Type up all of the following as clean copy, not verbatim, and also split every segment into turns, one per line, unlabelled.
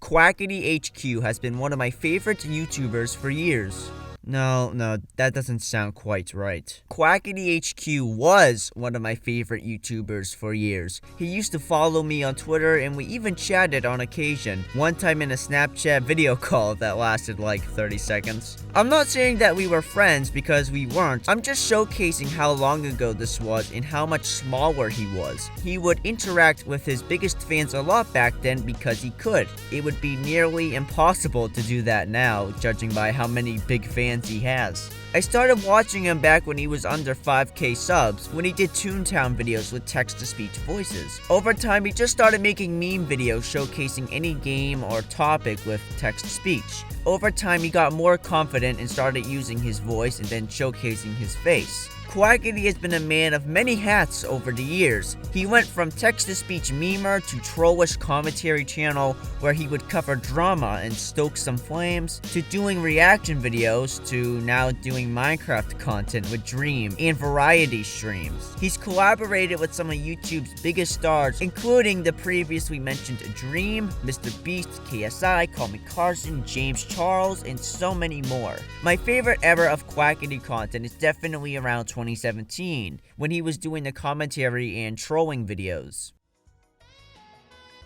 Quackity HQ has been one of my favorite YouTubers for years. No, that doesn't sound quite right. Quackity HQ was one of my favorite YouTubers for years. He used to follow me on Twitter and we even chatted on occasion, one time in a Snapchat video call that lasted like 30 seconds. I'm not saying that we were friends because we weren't, I'm just showcasing how long ago this was and how much smaller he was. He would interact with his biggest fans a lot back then because he could. It would be nearly impossible to do that now, judging by how many big fans he has. I started watching him back when he was under 5k subs, when he did Toontown videos with text-to-speech voices. Over time, he just started making meme videos showcasing any game or topic with text-to-speech. Over time, he got more confident and started using his voice and then showcasing his face. Quackity has been a man of many hats over the years. He went from text-to-speech memer to trollish commentary channel where he would cover drama and stoke some flames, to doing reaction videos, to now doing Minecraft content with Dream and variety streams. He's collaborated with some of YouTube's biggest stars, including the previously mentioned Dream, Mr. Beast, KSI, Call Me Carson, James Charles, and so many more. My favorite ever of Quackity content is definitely around 2017, when he was doing the commentary and trolling videos.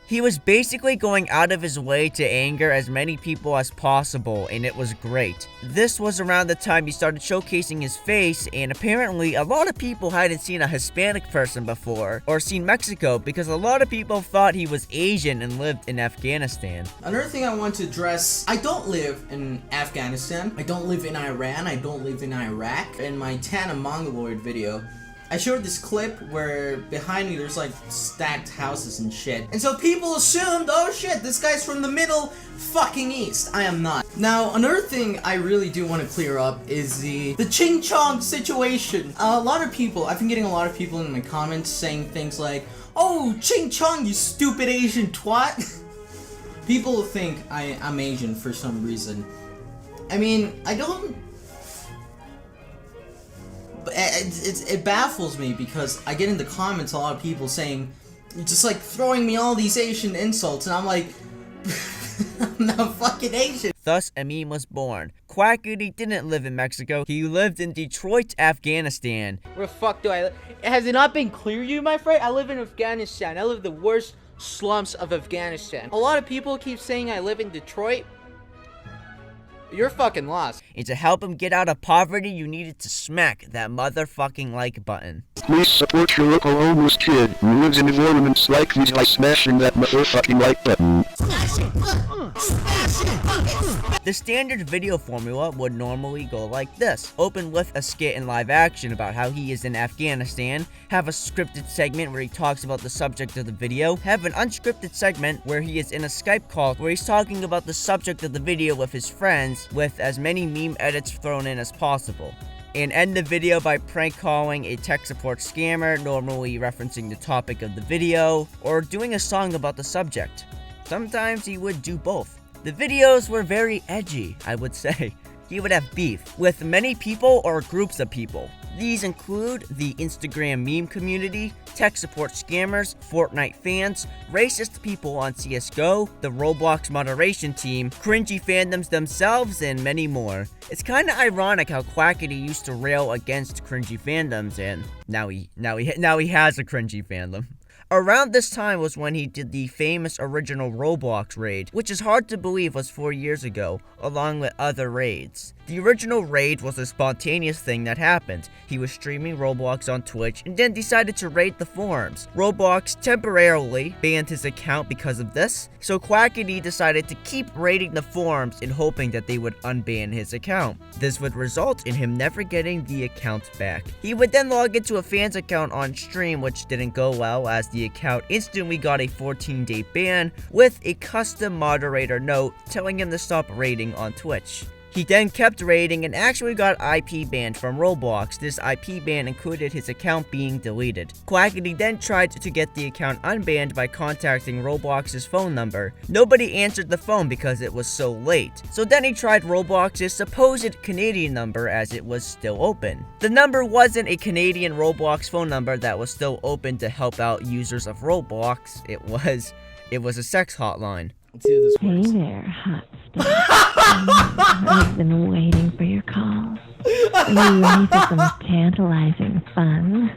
He was basically going out of his way to anger as many people as possible, and it was great. This was around the time he started showcasing his face, and apparently a lot of people hadn't seen a Hispanic person before, or seen Mexico, because a lot of people thought he was Asian and lived in Afghanistan.
Another thing I want to address, I don't live in Afghanistan, I don't live in Iran, I don't live in Iraq. In my Tana Mongoloid video, I showed this clip where behind me there's like stacked houses and shit. And so people assumed, oh shit, this guy's from the Middle fucking East. I am not. Now, another thing I really do want to clear up is the Ching Chong situation. A lot of people, I've been getting a lot of people in my comments saying things like, oh, Ching Chong, you stupid Asian twat. People think I'm Asian for some reason. I mean, I don't... It baffles me because I get in the comments a lot of people saying, just like throwing me all these Asian insults, and I'm like, I'm not fucking Asian.
Thus, a meme was born. Quackity didn't live in Mexico, he lived in Detroit, Afghanistan.
Where the fuck do I live? Has it not been clear to you, my friend? I live in Afghanistan. I live in the worst slums of Afghanistan. A lot of people keep saying I live in Detroit. You're fucking lost.
And to help him get out of poverty, you needed to smack that motherfucking like button.
Please support your local homeless kid who lives in environments like these by smashing that motherfucking like button.
The standard video formula would normally go like this. Open with a skit in live action about how he is in Afghanistan, have a scripted segment where he talks about the subject of the video, have an unscripted segment where he is in a Skype call where he's talking about the subject of the video with his friends, with as many meme edits thrown in as possible. And end the video by prank calling a tech support scammer, normally referencing the topic of the video, or doing a song about the subject. Sometimes he would do both. The videos were very edgy, I would say. He would have beef with many people or groups of people. These include the Instagram meme community, tech support scammers, Fortnite fans, racist people on CSGO, the Roblox moderation team, cringy fandoms themselves, and many more. It's kinda ironic how Quackity used to rail against cringy fandoms, and now he has a cringy fandom. Around this time was when he did the famous original Roblox raid, which is hard to believe was 4 years ago, along with other raids. The original raid was a spontaneous thing that happened. He was streaming Roblox on Twitch and then decided to raid the forums. Roblox temporarily banned his account because of this, so Quackity decided to keep raiding the forums in hoping that they would unban his account. This would result in him never getting the account back. He would then log into a fan's account on stream, which didn't go well as the account instantly got a 14-day ban with a custom moderator note telling him to stop raiding on Twitch. He then kept raiding and actually got IP banned from Roblox. This IP ban included his account being deleted. Quackity then tried to get the account unbanned by contacting Roblox's phone number. Nobody answered the phone because it was so late. So then he tried Roblox's supposed Canadian number as it was still open. The number wasn't a Canadian Roblox phone number that was still open to help out users of Roblox. It was a sex hotline.
Let's see if this
Hey
works.
there, hot stuff. I've been waiting for your call. Are you ready for some tantalizing fun?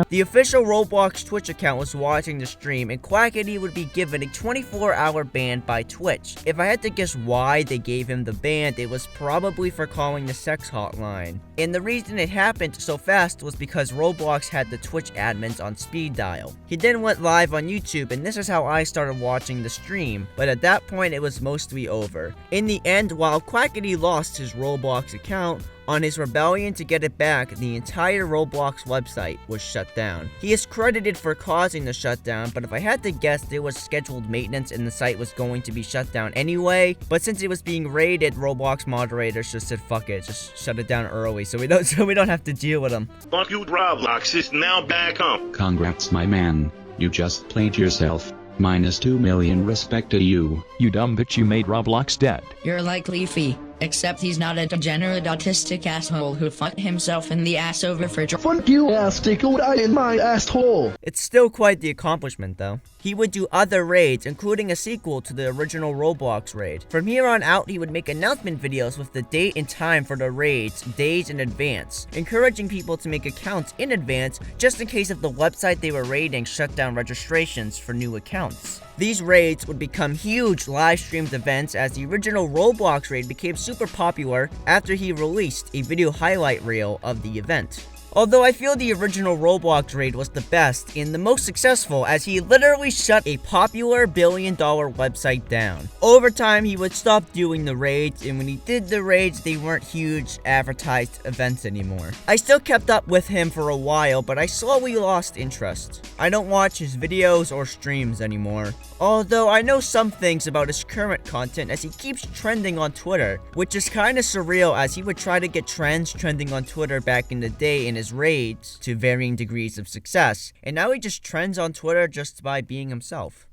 The official Roblox Twitch account was watching the stream, and Quackity would be given a 24-hour ban by Twitch. If I had to guess why they gave him the ban, it was probably for calling the sex hotline. And the reason it happened so fast was because Roblox had the Twitch admins on speed dial. He then went live on YouTube, and this is how I started watching the stream, but at that point it was mostly over. In the end, while Quackity lost his Roblox account, on his rebellion to get it back, the entire Roblox website was shut down. He is credited for causing the shutdown, but if I had to guess, there was scheduled maintenance and the site was going to be shut down anyway. But since it was being raided, Roblox moderators just said, fuck it, just shut it down early so we don't have to deal with them.
Fuck you, Roblox is now back home.
Congrats, my man. You just played yourself. -2 million respect to you.
You dumb bitch, you made Roblox dead.
You're like Leafy, except he's not a degenerate autistic asshole who fucked himself in the ass over for
Fuck you, ass tickle, I in my asshole.
It's still quite the accomplishment though. He would do other raids, including a sequel to the original Roblox raid. From here on out, he would make announcement videos with the date and time for the raids days in advance, encouraging people to make accounts in advance just in case if the website they were raiding shut down registrations for new accounts. These raids would become huge live-streamed events as the original Roblox raid became super popular after he released a video highlight reel of the event. Although I feel the original Roblox raid was the best and the most successful as he literally shut a popular billion-dollar website down. Over time, he would stop doing the raids, and when he did the raids, they weren't huge advertised events anymore. I still kept up with him for a while, but I slowly lost interest. I don't watch his videos or streams anymore. Although I know some things about his current content as he keeps trending on Twitter, which is kinda surreal as he would try to get trends trending on Twitter back in the day in his raids to varying degrees of success, and now he just trends on Twitter just by being himself.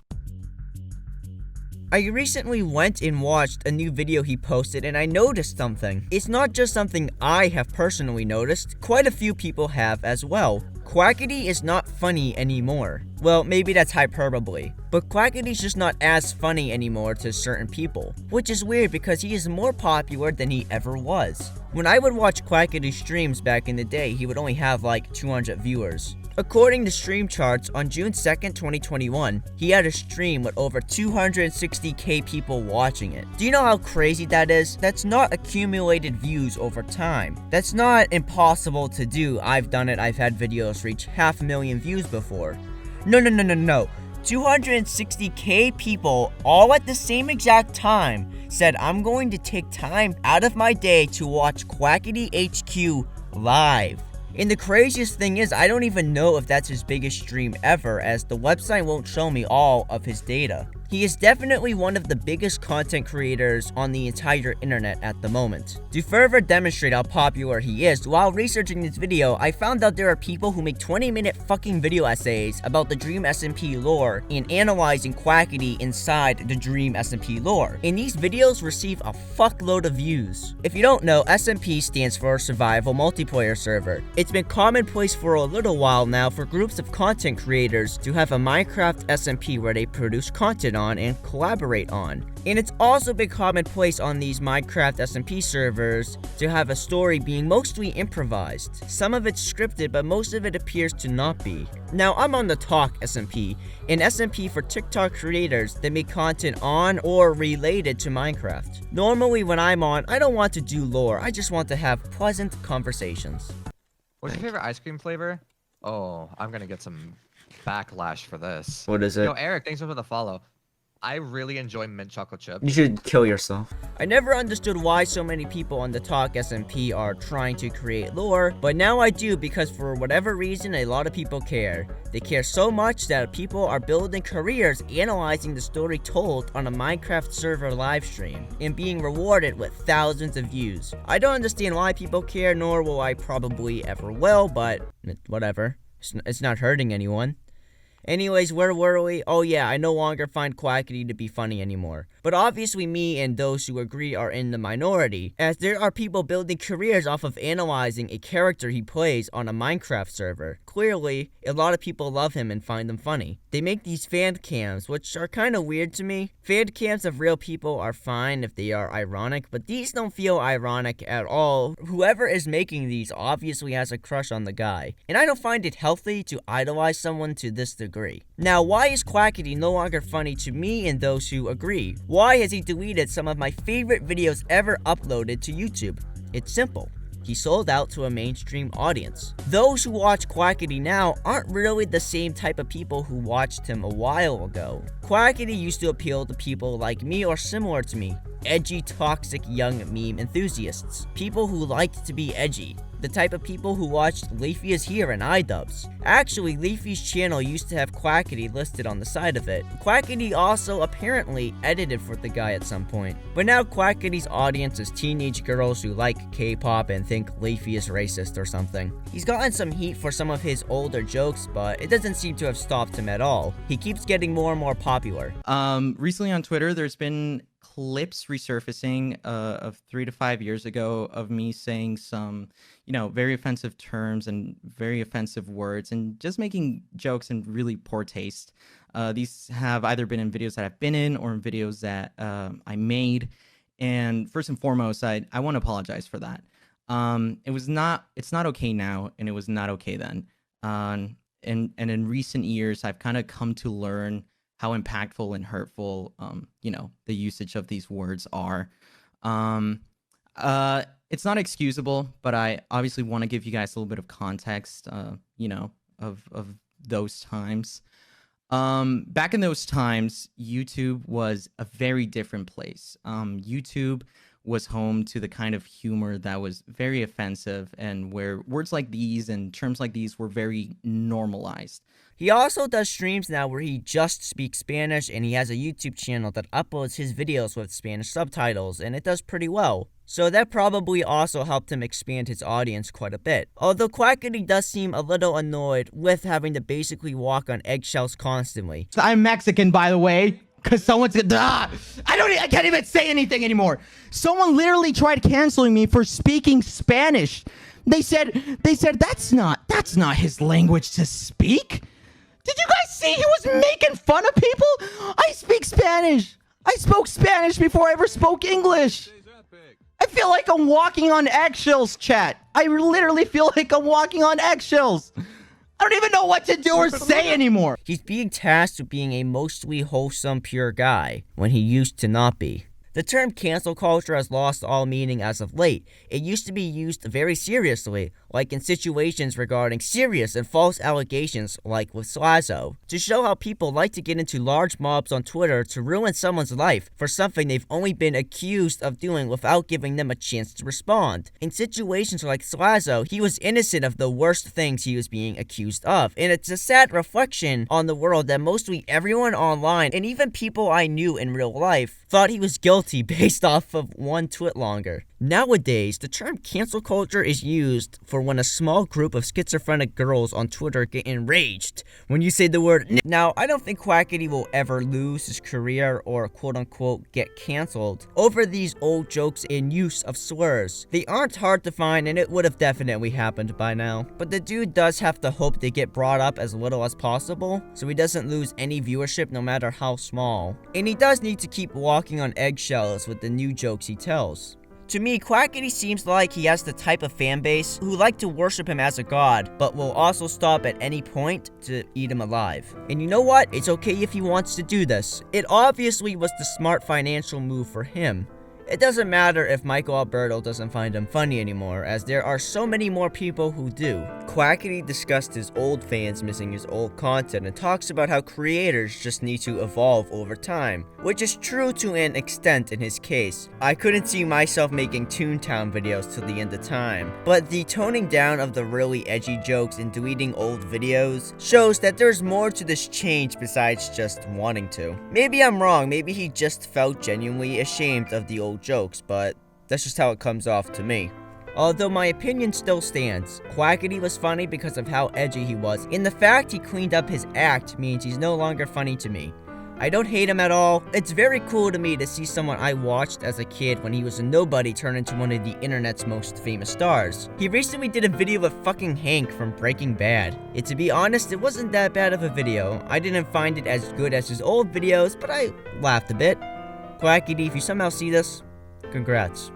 I recently went and watched a new video he posted and I noticed something. It's not just something I have personally noticed, quite a few people have as well. Quackity is not funny anymore. Well, maybe that's hyperbole, but Quackity's just not as funny anymore to certain people, which is weird because he is more popular than he ever was. When I would watch Quackity streams back in the day, he would only have like 200 viewers. According to stream charts, on June 2nd, 2021, he had a stream with over 260k people watching it. Do you know how crazy that is? That's not accumulated views over time. That's not impossible to do. I've done it. I've had videos reach 500,000 views before. No. 260k people all at the same exact time said, I'm going to take time out of my day to watch Quackity HQ live. And the craziest thing is, I don't even know if that's his biggest stream ever, as the website won't show me all of his data. He is definitely one of the biggest content creators on the entire internet at the moment. To further demonstrate how popular he is, while researching this video, I found out there are people who make 20-minute fucking video essays about the Dream SMP lore and analyzing Quackity inside the Dream SMP lore. And these videos receive a fuckload of views. If you don't know, SMP stands for Survival Multiplayer Server. It's been commonplace for a little while now for groups of content creators to have a Minecraft SMP where they produce content on and collaborate on. And it's also been commonplace on these Minecraft SMP servers to have a story being mostly improvised. Some of it's scripted, but most of it appears to not be. Now, I'm on the Talk SMP, an SMP for TikTok creators that make content on or related to Minecraft. Normally when I'm on, I don't want to do lore, I just want to have pleasant conversations.
What's your favorite ice cream flavor? Oh, I'm gonna get some backlash for this.
What is it?
Yo, Eric, thanks for the follow. I really enjoy mint chocolate chip.
You should kill yourself. I never understood why so many people on the Talk SMP are trying to create lore, but now I do because for whatever reason, a lot of people care. They care so much that people are building careers analyzing the story told on a Minecraft server livestream and being rewarded with thousands of views. I don't understand why people care, nor will I probably ever will, but whatever. It's not hurting anyone. Anyways, where were we? Oh yeah, I no longer find Quackity to be funny anymore. But obviously me and those who agree are in the minority, as there are people building careers off of analyzing a character he plays on a Minecraft server. Clearly, a lot of people love him and find them funny. They make these fan cams, which are kind of weird to me. Fan cams of real people are fine if they are ironic, but these don't feel ironic at all. Whoever is making these obviously has a crush on the guy, and I don't find it healthy to idolize someone to this degree. Now, why is Quackity no longer funny to me and those who agree? Why has he deleted some of my favorite videos ever uploaded to YouTube? It's simple. He sold out to a mainstream audience. Those who watch Quackity now aren't really the same type of people who watched him a while ago. Quackity used to appeal to people like me or similar to me. Edgy, toxic, young meme enthusiasts. People who liked to be edgy. The type of people who watched Leafy is Here and iDubbbz. Actually, Leafy's channel used to have Quackity listed on the side of it. Quackity also apparently edited for the guy at some point. But now Quackity's audience is teenage girls who like K-pop and think Leafy is racist or something. He's gotten some heat for some of his older jokes, but it doesn't seem to have stopped him at all. He keeps getting more and more popular.
Recently on Twitter, there's been clips resurfacing of 3 to 5 years ago of me saying some, very offensive terms and very offensive words and just making jokes in really poor taste. These have either been in videos that I've been in or in videos that I made. And first and foremost, I want to apologize for that. It's not okay now, and it was not okay then. And in recent years, I've kind of come to learn how impactful and hurtful, the usage of these words are. It's not excusable, but I obviously want to give you guys a little bit of context, of those times. Back in those times, YouTube was a very different place. YouTube was home to the kind of humor that was very offensive and where words like these and terms like these were very normalized.
He also does streams now where he just speaks Spanish, and he has a YouTube channel that uploads his videos with Spanish subtitles, and it does pretty well. So that probably also helped him expand his audience quite a bit. Although Quackity does seem a little annoyed with having to basically walk on eggshells constantly.
I'm Mexican, by the way. Because someone's I can't even say anything anymore. Someone literally tried canceling me for speaking Spanish. They said that's not his language to speak. Did you guys see he was making fun of people? I speak Spanish. I spoke Spanish before I ever spoke English. I feel like I'm walking on eggshells, chat. I literally feel like I'm walking on eggshells. I don't even know what to do or say anymore.
He's being tasked with being a mostly wholesome, pure guy, when he used to not be. The term cancel culture has lost all meaning as of late. It used to be used very seriously, like in situations regarding serious and false allegations like with Slazo, to show how people like to get into large mobs on Twitter to ruin someone's life for something they've only been accused of doing without giving them a chance to respond. In situations like Slazo, he was innocent of the worst things he was being accused of, and it's a sad reflection on the world that mostly everyone online, and even people I knew in real life, thought he was guilty based off of one tweet longer. Nowadays, the term cancel culture is used for when a small group of schizophrenic girls on Twitter get enraged when you say the word. Now, I don't think Quackity will ever lose his career or quote-unquote get canceled over these old jokes and use of slurs. They aren't hard to find, and it would have definitely happened by now. But the dude does have to hope they get brought up as little as possible, so he doesn't lose any viewership no matter how small. And he does need to keep walking on eggshells with the new jokes he tells. To me, Quackity seems like he has the type of fan base who like to worship him as a god, but will also stop at any point to eat him alive. And you know what? It's okay if he wants to do this. It obviously was the smart financial move for him. It doesn't matter if MichaelAlberto doesn't find him funny anymore, as there are so many more people who do. Quackity discussed his old fans missing his old content and talks about how creators just need to evolve over time, which is true to an extent in his case. I couldn't see myself making Toontown videos till the end of time, but the toning down of the really edgy jokes and deleting old videos shows that there's more to this change besides just wanting to. Maybe I'm wrong, maybe he just felt genuinely ashamed of the old jokes, but that's just how it comes off to me. Although my opinion still stands. Quackity was funny because of how edgy he was, and the fact he cleaned up his act means he's no longer funny to me. I don't hate him at all. It's very cool to me to see someone I watched as a kid when he was a nobody turn into one of the internet's most famous stars. He recently did a video with fucking Hank from Breaking Bad. And to be honest, it wasn't that bad of a video. I didn't find it as good as his old videos, but I laughed a bit. Quackity, if you somehow see this, congrats.